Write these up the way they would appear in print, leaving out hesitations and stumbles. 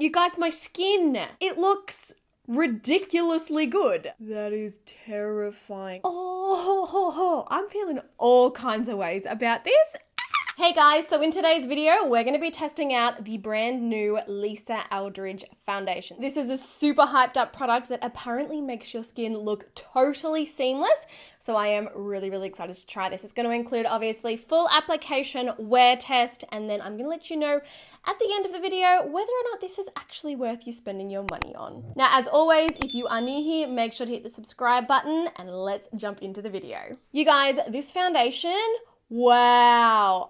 You guys, my skin, it looks ridiculously good. That is terrifying. Oh, I'm feeling all kinds of ways about this. Hey guys, so in today's video, we're going to be testing out the brand new Lisa Eldridge foundation. This is a super hyped up product that apparently makes your skin look totally seamless. So I am really excited to try this. It's going to include obviously full application, wear test, and then I'm going to let you know at the end of the video whether or not this is actually worth you spending your money on. Now, as always, if you are new here, make sure to hit the subscribe button and let's jump into the video. You guys, this foundation, wow,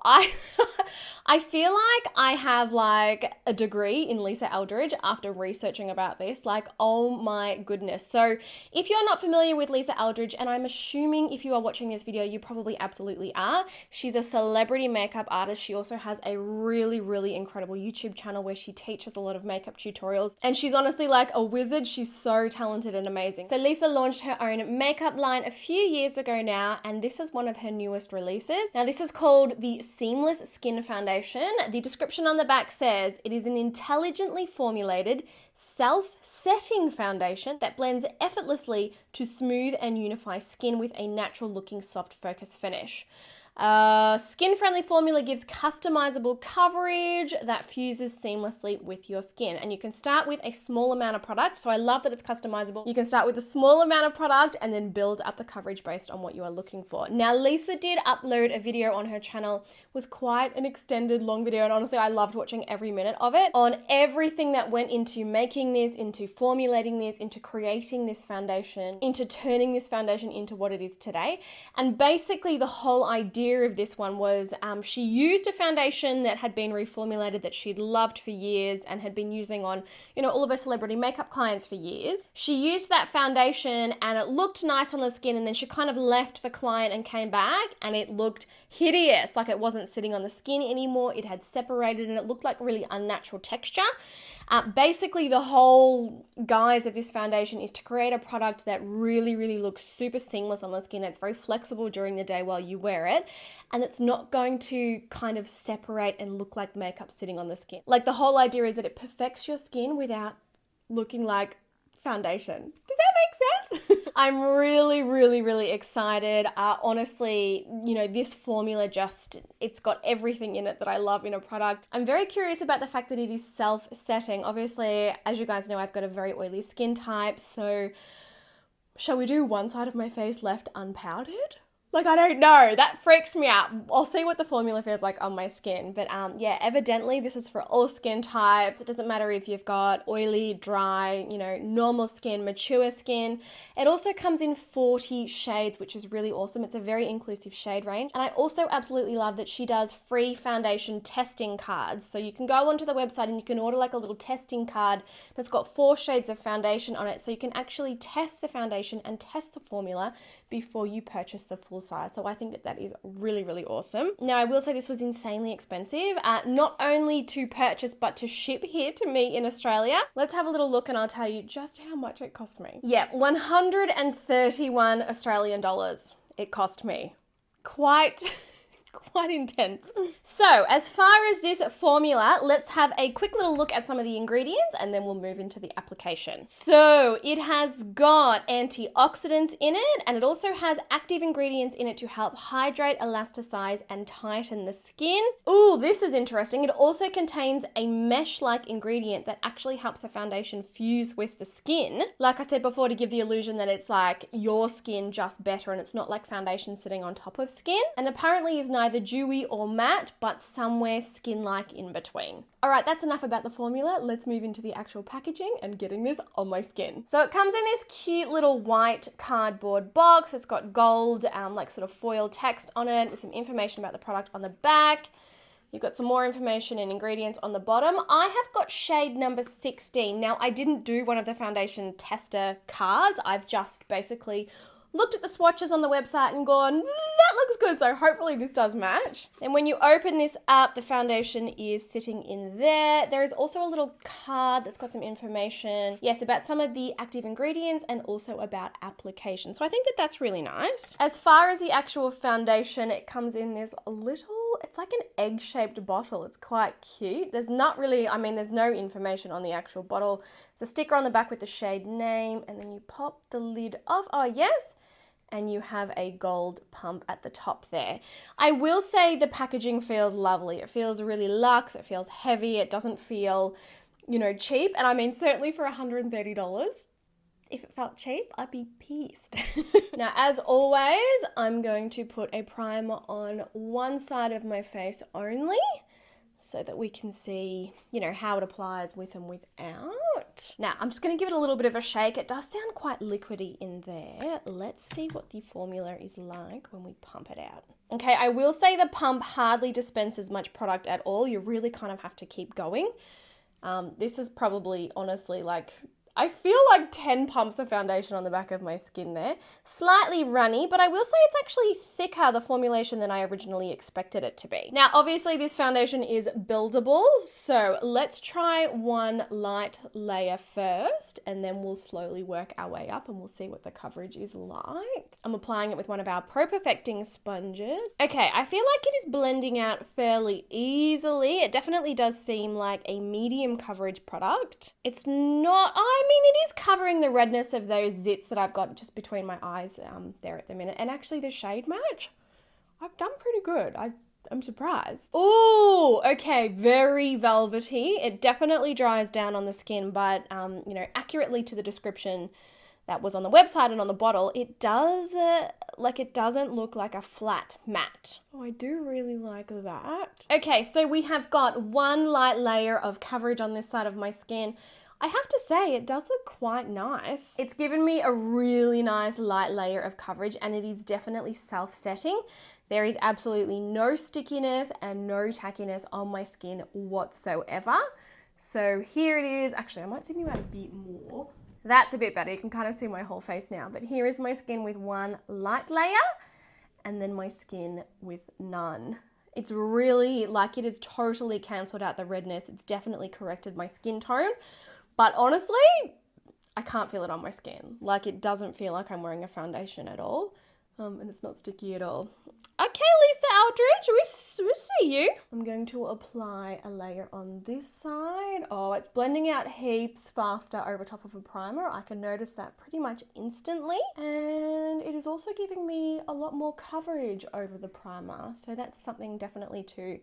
I feel like I have like a degree in Lisa Eldridge after researching about this. Like, oh my goodness. So if you're not familiar with Lisa Eldridge, and I'm assuming if you are watching this video, you probably absolutely are. She's a celebrity makeup artist. She also has a really incredible YouTube channel where she teaches a lot of makeup tutorials. And she's honestly like a wizard. She's so talented and amazing. So Lisa launched her own makeup line a few years ago now, and this is one of her newest releases. Now, this is called the Seamless Skin Foundation. The description on the back says it is an intelligently formulated, self-setting foundation that blends effortlessly to smooth and unify skin with a natural-looking soft focus finish. Skin-friendly formula gives customizable coverage that fuses seamlessly with your skin. And you can start with a small amount of product. So I love that it's customizable. You can start with a small amount of product and then build up the coverage based on what you are looking for. Now, Lisa did upload a video on her channel. It was quite an extended, long video. And honestly, I loved watching every minute of it on everything that went into making this, into formulating this, into creating this foundation, into turning this foundation into what it is today. And basically the whole idea of this one was she used a foundation that had been reformulated that she'd loved for years and had been using on, you know, all of her celebrity makeup clients for years. She used that foundation and it looked nice on the skin, and then she kind of left the client and came back and it looked hideous, like it wasn't sitting on the skin anymore. It had separated and it looked like really unnatural texture. Basically, the whole guise of this foundation is to create a product that really looks super seamless on the skin. It's very flexible during the day while you wear it, and it's not going to kind of separate and look like makeup sitting on the skin. Like, the whole idea is that it perfects your skin without looking like foundation. Does that make sense? I'm really excited. Honestly, you know, this formula it's got everything in it that I love in a product. I'm very curious about the fact that it is self-setting. Obviously, as you guys know, I've got a very oily skin type, so shall we do one side of my face left unpowdered? Like, I don't know. That freaks me out. I'll see what the formula feels like on my skin. But yeah, evidently this is for all skin types. It doesn't matter if you've got oily, dry, you know, normal skin, mature skin. It also comes in 40 shades, which is really awesome. It's a very inclusive shade range. And I also absolutely love that she does free foundation testing cards. So you can go onto the website and you can order like a little testing card that's got 4 shades of foundation on it. So you can actually test the foundation and test the formula before you purchase the full size. So I think that is really awesome. Now, I will say this was insanely expensive, not only to purchase but to ship here to me in Australia. Let's have a little look and I'll tell you just how much it cost me. Yeah, 131 Australian dollars it cost me. Quite intense. So, as far as this formula, let's have a quick little look at some of the ingredients and then we'll move into the application. So, it has got antioxidants in it, and it also has active ingredients in it to help hydrate, elasticize, and tighten the skin. Ooh, this is interesting. It also contains a mesh-like ingredient that actually helps the foundation fuse with the skin. Like I said before, to give the illusion that it's like your skin, just better, and it's not like foundation sitting on top of skin. And apparently is neither dewy or matte, but somewhere skin-like in between. All right, that's enough about the formula. Let's move into the actual packaging and getting this on my skin. So it comes in this cute little white cardboard box. It's got gold, like sort of foil text on it. There's some information about the product on the back. You've got some more information and ingredients on the bottom. I have got shade number 16. Now, I didn't do one of the foundation tester cards. I've just basically looked at the swatches on the website and gone, that looks good, so hopefully this does match. And when you open this up, the foundation is sitting in there. There is also a little card that's got some information, yes, about some of the active ingredients and also about application. So I think that that's really nice. As far as the actual foundation, it comes in this little it's like an egg-shaped bottle. It's quite cute. There's not really, I mean, there's no information on the actual bottle. It's a sticker on the back with the shade name, and then you pop the lid off. Oh, yes. And you have a gold pump at the top there. I will say the packaging feels lovely. It feels really luxe. It feels heavy. It doesn't feel, you know, cheap. And I mean, certainly for $130, if it felt cheap, I'd be pissed. Now, as always, I'm going to put a primer on one side of my face only so that we can see, you know, how it applies with and without. Now, I'm just going to give it a little bit of a shake. It does sound quite liquidy in there. Let's see what the formula is like when we pump it out. Okay, I will say the pump hardly dispenses much product at all. You really kind of have to keep going. This is probably, honestly, like, I feel like 10 pumps of foundation on the back of my skin there. Slightly runny, but I will say it's actually thicker, the formulation, than I originally expected it to be. Now, obviously this foundation is buildable, so let's try one light layer first, and then we'll slowly work our way up and we'll see what the coverage is like. I'm applying it with one of our Pro Perfecting sponges. Okay, I feel like it is blending out fairly easily. It definitely does seem like a medium coverage product. It's not, I mean, it is covering the redness of those zits that I've got just between my eyes there at the minute. And actually the shade match, I've done pretty good. I'm surprised. Oh, okay, very velvety. It definitely dries down on the skin, but, you know, accurately to the description that was on the website and on the bottle, it does, it doesn't look like a flat matte. So I do really like that. Okay, so we have got one light layer of coverage on this side of my skin. I have to say, it does look quite nice. It's given me a really nice light layer of coverage, and it is definitely self-setting. There is absolutely no stickiness and no tackiness on my skin whatsoever. So here it is. Actually, I might zoom you out a bit more. That's a bit better. You can kind of see my whole face now. But here is my skin with one light layer, and then my skin with none. It's really, like, it has totally cancelled out the redness. It's definitely corrected my skin tone. But honestly, I can't feel it on my skin. Like, it doesn't feel like I'm wearing a foundation at all. And it's not sticky at all. Okay, Lisa Eldridge, we see you. I'm going to apply a layer on this side. Oh, it's blending out heaps faster over top of a primer. I can notice that pretty much instantly. And it is also giving me a lot more coverage over the primer. So that's something definitely to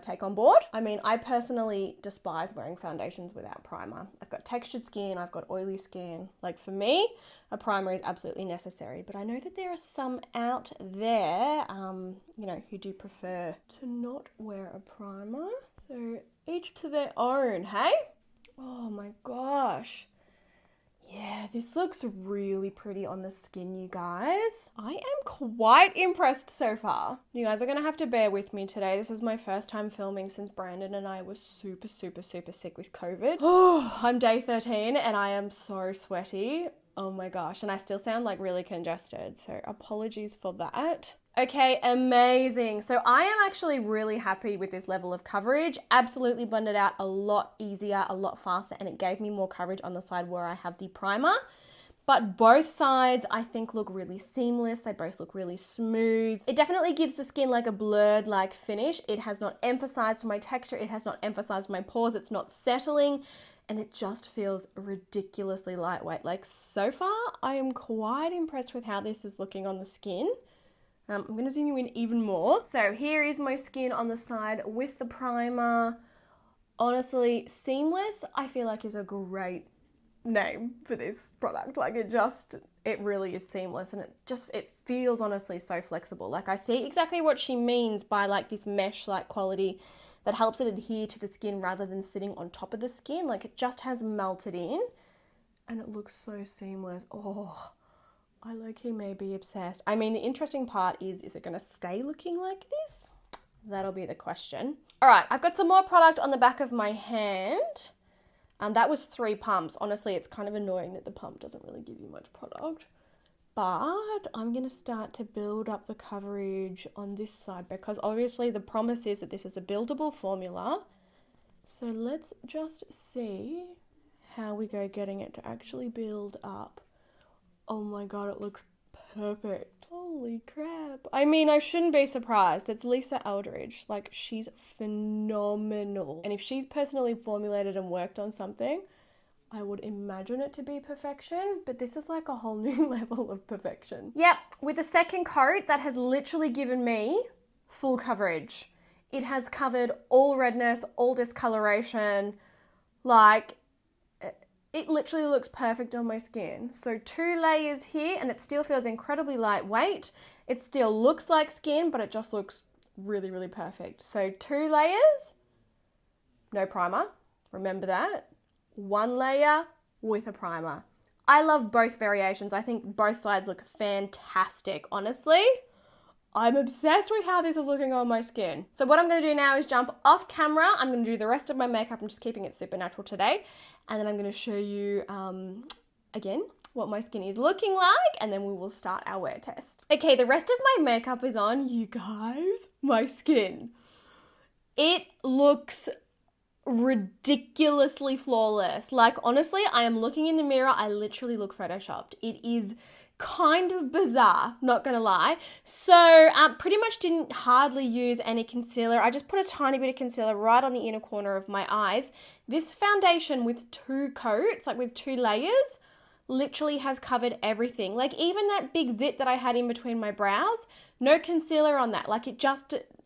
take on board. I mean, I personally despise wearing foundations without primer. I've got textured skin, I've got oily skin. Like, for me, a primer is absolutely necessary, but I know that there are some out there, you know, who do prefer to not wear a primer. So each to their own, hey? Oh my gosh. Yeah, this looks really pretty on the skin, you guys. I am quite impressed so far. You guys are going to have to bear with me today. This is my first time filming since Brandon and I were super sick with COVID. Oh, I'm day 13 and I am so sweaty. Oh my gosh. And I still sound like really congested. So apologies for that. Okay, amazing. So I am actually really happy with this level of coverage. Absolutely blended out a lot easier, a lot faster, and it gave me more coverage on the side where I have the primer. But both sides, I think, look really seamless. They both look really smooth. It definitely gives the skin like a blurred like finish. It has not emphasized my texture. It has not emphasized my pores. It's not settling. And it just feels ridiculously lightweight. Like, so far, I am quite impressed with how this is looking on the skin. I'm going to zoom you in even more. So here is my skin on the side with the primer. Honestly, seamless, I feel like, is a great name for this product. Like, it really is seamless, and it feels honestly so flexible. Like, I see exactly what she means by like this mesh-like quality that helps it adhere to the skin rather than sitting on top of the skin. Like, it just has melted in and it looks so seamless. Oh, I low-key may be obsessed. I mean, the interesting part is it going to stay looking like this? That'll be the question. All right, I've got some more product on the back of my hand. That was 3 pumps. Honestly, it's kind of annoying that the pump doesn't really give you much product. But I'm going to start to build up the coverage on this side because obviously the promise is that this is a buildable formula. So let's just see how we go getting it to actually build up. Oh my god, it looks perfect. Holy crap. I mean, I shouldn't be surprised. It's Lisa Eldridge. Like, she's phenomenal. And if she's personally formulated and worked on something, I would imagine it to be perfection, but this is like a whole new level of perfection. Yep, with the second coat, that has literally given me full coverage. It has covered all redness, all discoloration. Like, it literally looks perfect on my skin. So 2 layers here, and it still feels incredibly lightweight. It still looks like skin, but it just looks really, really perfect. So 2 layers, no primer. Remember that. 1 layer with a primer. I love both variations. I think both sides look fantastic, honestly. I'm obsessed with how this is looking on my skin. So what I'm going to do now is jump off camera. I'm going to do the rest of my makeup. I'm just keeping it super natural today. And then I'm going to show you, again, what my skin is looking like. And then we will start our wear test. Okay, the rest of my makeup is on. You guys, my skin. It looks ridiculously flawless. Like, honestly, I am looking in the mirror. I literally look photoshopped. It is kind of bizarre, not gonna lie. So pretty much didn't hardly use any concealer. I just put a tiny bit of concealer right on the inner corner of my eyes. This foundation with 2 coats, like with 2 layers, literally has covered everything. Like, even that big zit that I had in between my brows, no concealer on that. Like, it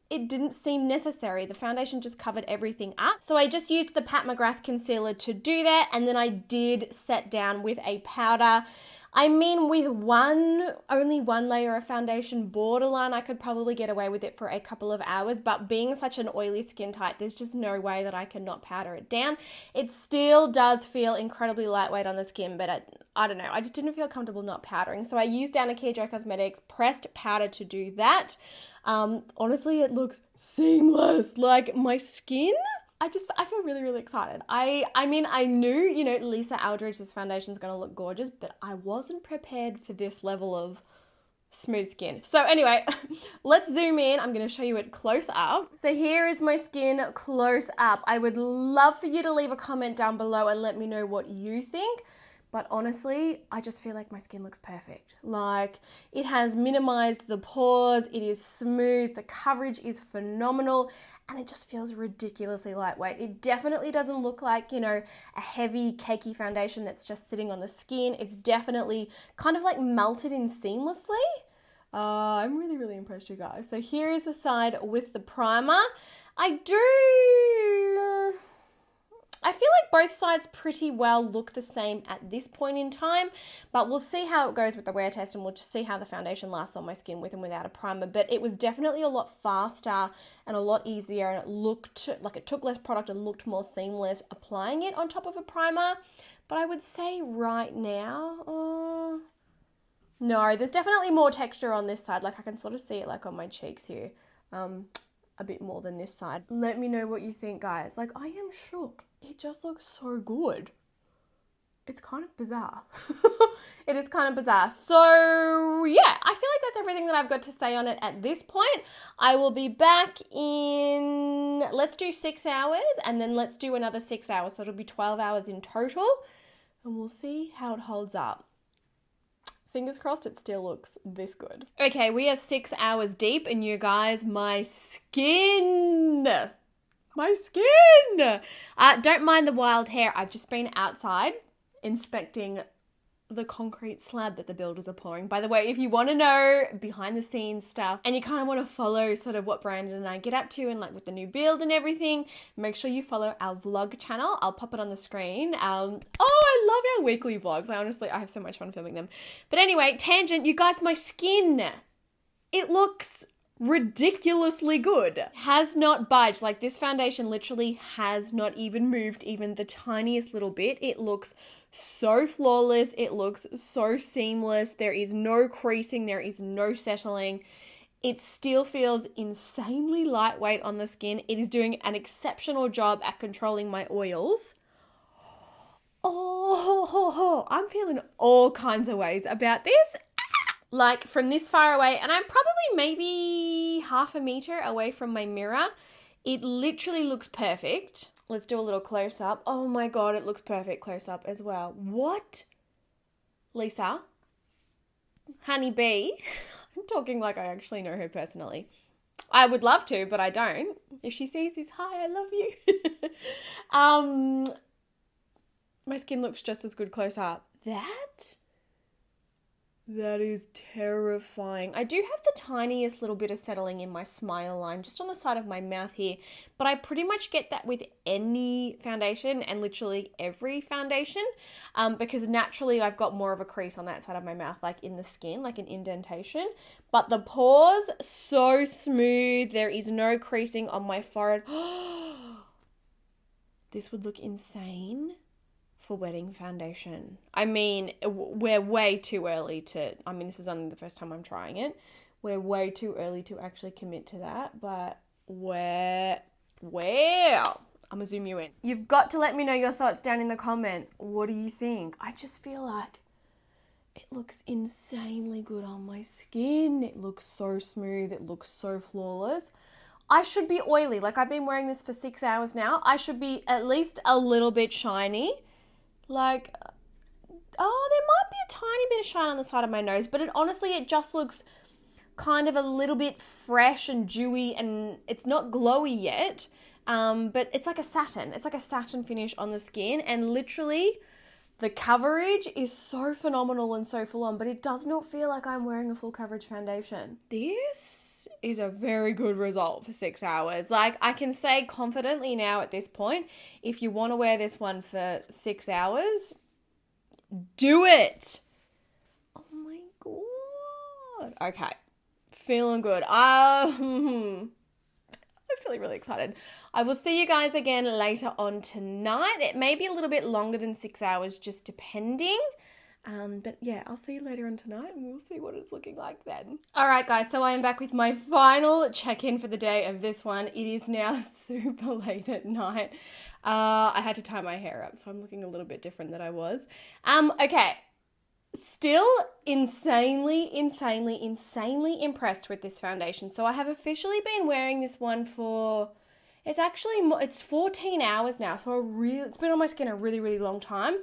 didn't seem necessary. The foundation just covered everything up. So I just used the Pat McGrath concealer to do that, and then I did set down with a powder. I mean, with only one layer of foundation, borderline, I could probably get away with it for a couple of hours, but being such an oily skin type, there's just no way that I can not powder it down. It still does feel incredibly lightweight on the skin, but I don't know, I just didn't feel comfortable not powdering. So I used down Gerard Cosmetics pressed powder to do that. Honestly, it looks seamless. Like, my skin, I feel really, really excited. I mean, I knew, Lisa Eldridge's foundation is going to look gorgeous, but I wasn't prepared for this level of smooth skin. So anyway, let's zoom in. I'm going to show you it close up. So here is my skin close up. I would love for you to leave a comment down below and let me know what you think. But honestly, I just feel like my skin looks perfect. Like, it has minimized the pores, it is smooth, the coverage is phenomenal, and it just feels ridiculously lightweight. It definitely doesn't look like, a heavy, cakey foundation that's just sitting on the skin. It's definitely kind of like melted in seamlessly. I'm really, really impressed, you guys. So here is the side with the primer. I feel like both sides pretty well look the same at this point in time, but we'll see how it goes with the wear test, and we'll just see how the foundation lasts on my skin with and without a primer. But it was definitely a lot faster and a lot easier, and it looked like it took less product and looked more seamless applying it on top of a primer. But I would say right now, no, there's definitely more texture on this side. Like, I can sort of see it like on my cheeks here. A bit more than this side. Let me know what you think, guys. Like, I am shook. It just looks so good. It's kind of bizarre. It is kind of bizarre. So yeah, I feel like that's everything that I've got to say on it at this point. I will be back in, let's do 6 hours, and then let's do another 6 hours. So it'll be 12 hours in total, and we'll see how it holds up. Fingers crossed it still looks this good. Okay, we are 6 hours deep, and you guys, my skin. Don't mind the wild hair. I've just been outside inspecting the concrete slab that the builders are pouring. By the way, if you want to know behind the scenes stuff and you kind of want to follow sort of what Brandon and I get up to and like with the new build and everything, make sure you follow our vlog channel. I'll pop it on the screen. I love our weekly vlogs. I have so much fun filming them. But anyway, tangent, you guys, my skin, it looks ridiculously good. Has not budged. Like, this foundation literally has not even moved even the tiniest little bit. It looks so flawless. It looks so seamless. There is no creasing. There is no settling. It still feels insanely lightweight on the skin. It is doing an exceptional job at controlling my oils. I'm feeling all kinds of ways about this. Like, from this far away, and I'm probably maybe half a meter away from my mirror, it literally looks perfect. Let's do a little close up. Oh my God, it looks perfect close up as well. What? Lisa? Honey bee? talking like I actually know her personally. I would love to, but I don't. If she sees this, hi, I love you. My skin looks just as good close up. That is terrifying. I do have the tiniest little bit of settling in my smile line, just on the side of my mouth here, but I pretty much get that with any foundation and literally every foundation, because naturally I've got more of a crease on that side of my mouth, like in the skin, like an indentation. But the pores, so smooth. There is no creasing on my forehead. This would look insane for wedding foundation. I mean, we're way too early to, I mean, this is only the first time I'm trying it. We're way too early to actually commit to that, but well, I'm gonna zoom you in. You've got to let me know your thoughts down in the comments. What do you think? I just feel like it looks insanely good on my skin. It looks so smooth. It looks so flawless. I should be oily. Like, I've been wearing this for 6 hours now. I should be at least a little bit shiny. Like, oh, there might be a tiny bit of shine on the side of my nose, but honestly, it just looks kind of a little bit fresh and dewy, and it's not glowy yet, but it's like a satin. It's like a satin finish on the skin, and literally the coverage is so phenomenal and so full on, but it does not feel like I'm wearing a full coverage foundation. This is a very good result for 6 hours. Like, I can say confidently now at this point, if you want to wear this one for 6 hours, do it. Oh my God. Okay. Feeling good. I'm feeling really excited. I will see you guys again later on tonight. It may be a little bit longer than 6 hours, just depending. But yeah, I'll see you later on tonight and we'll see what it's looking like then. All right, guys, so I am back with my final check-in for the day of this one. It is now super late at night. I had to tie my hair up, so I'm looking a little bit different than I was. Okay. Still insanely impressed with this foundation. So I have officially been wearing this one for, it's 14 hours now. So it's been on my skin a really long time.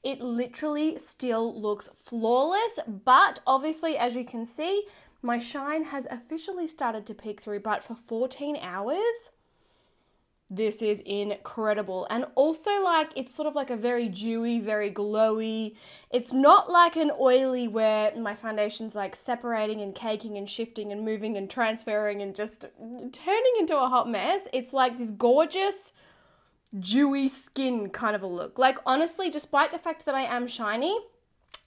It literally still looks flawless, but obviously, as you can see, my shine has officially started to peek through, but for 14 hours, this is incredible. And also, like, it's sort of like a very dewy, very glowy. It's not like an oily where my foundation's like separating and caking and shifting and moving and transferring and just turning into a hot mess. It's like this gorgeous, dewy skin kind of a look. Like, honestly, despite the fact that I am shiny,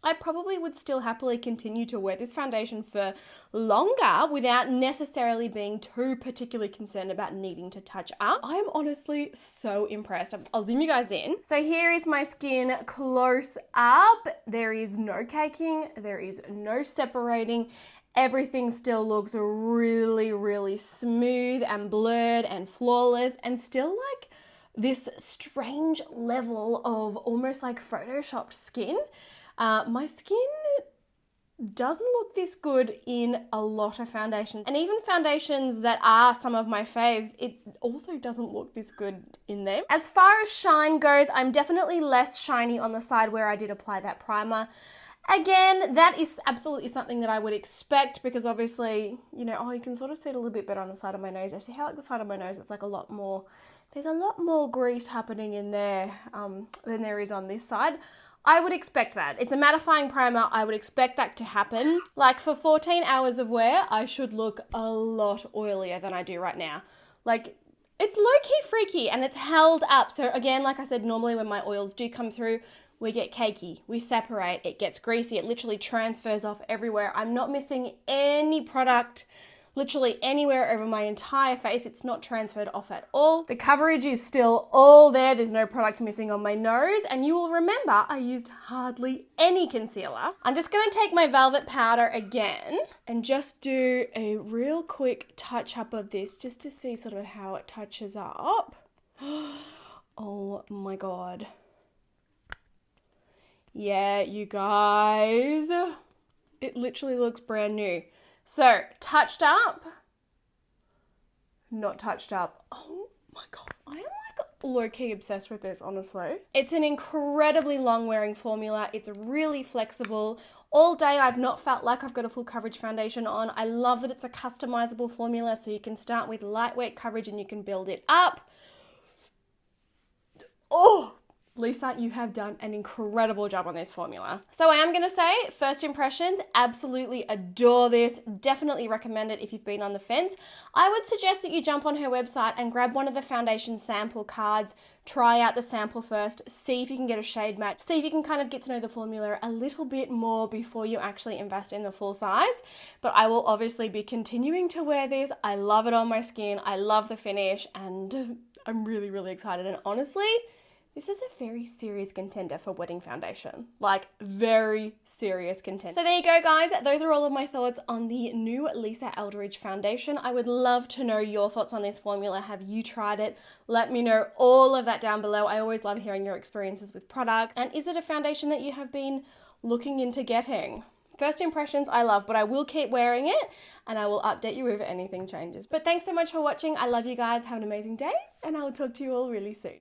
I probably would still happily continue to wear this foundation for longer without necessarily being too particularly concerned about needing to touch up. I'm honestly so impressed. I'll zoom you guys in. So here is my skin close up. There is no caking. There is no separating. Everything still looks really smooth and blurred and flawless, and still like this strange level of almost like photoshopped skin. My skin doesn't look this good in a lot of foundations, and even foundations that are some of my faves, it also doesn't look this good in them. As far as shine goes, I'm definitely less shiny on the side where I did apply that primer. Again, that is absolutely something that I would expect, because obviously, you know, you can sort of see it a little bit better on the side of my nose. I see how, like, the side of my nose, it's like a lot more, there's a lot more grease happening in there than there is on this side. I would expect that. It's a mattifying primer. I would expect that to happen. Like, for 14 hours of wear, I should look a lot oilier than I do right now. Like, it's low-key freaky and it's held up. So again, like I said, normally when my oils do come through, we get cakey, we separate, it gets greasy, it literally transfers off everywhere. I'm not missing any product literally anywhere over my entire face. It's not transferred off at all. The coverage is still all there. There's no product missing on my nose. And you will remember I used hardly any concealer. I'm just gonna take my velvet powder again and just do a real quick touch up of this just to see sort of how it touches up. Oh my God. Yeah, you guys, it literally looks brand new. So, touched up, not touched up. Oh my God, I am like low-key obsessed with this, honestly. It's an incredibly long-wearing formula. It's really flexible. All day I've not felt like I've got a full coverage foundation on. I love that it's a customizable formula, so you can start with lightweight coverage and you can build it up. Oh, Lisa, you have done an incredible job on this formula. So I am going to say, first impressions, absolutely adore this. Definitely recommend it if you've been on the fence. I would suggest that you jump on her website and grab one of the foundation sample cards, try out the sample first, see if you can get a shade match, see if you can kind of get to know the formula a little bit more before you actually invest in the full size. But I will obviously be continuing to wear this. I love it on my skin. I love the finish, and I'm really, really excited. And honestly, this is a very serious contender for wedding foundation. Like, very serious contender. So there you go, guys. Those are all of my thoughts on the new Lisa Eldridge foundation. I would love to know your thoughts on this formula. Have you tried it? Let me know all of that down below. I always love hearing your experiences with products. And is it a foundation that you have been looking into getting? First impressions I love, but I will keep wearing it and I will update you if anything changes. But thanks so much for watching. I love you guys. Have an amazing day, and I will talk to you all really soon.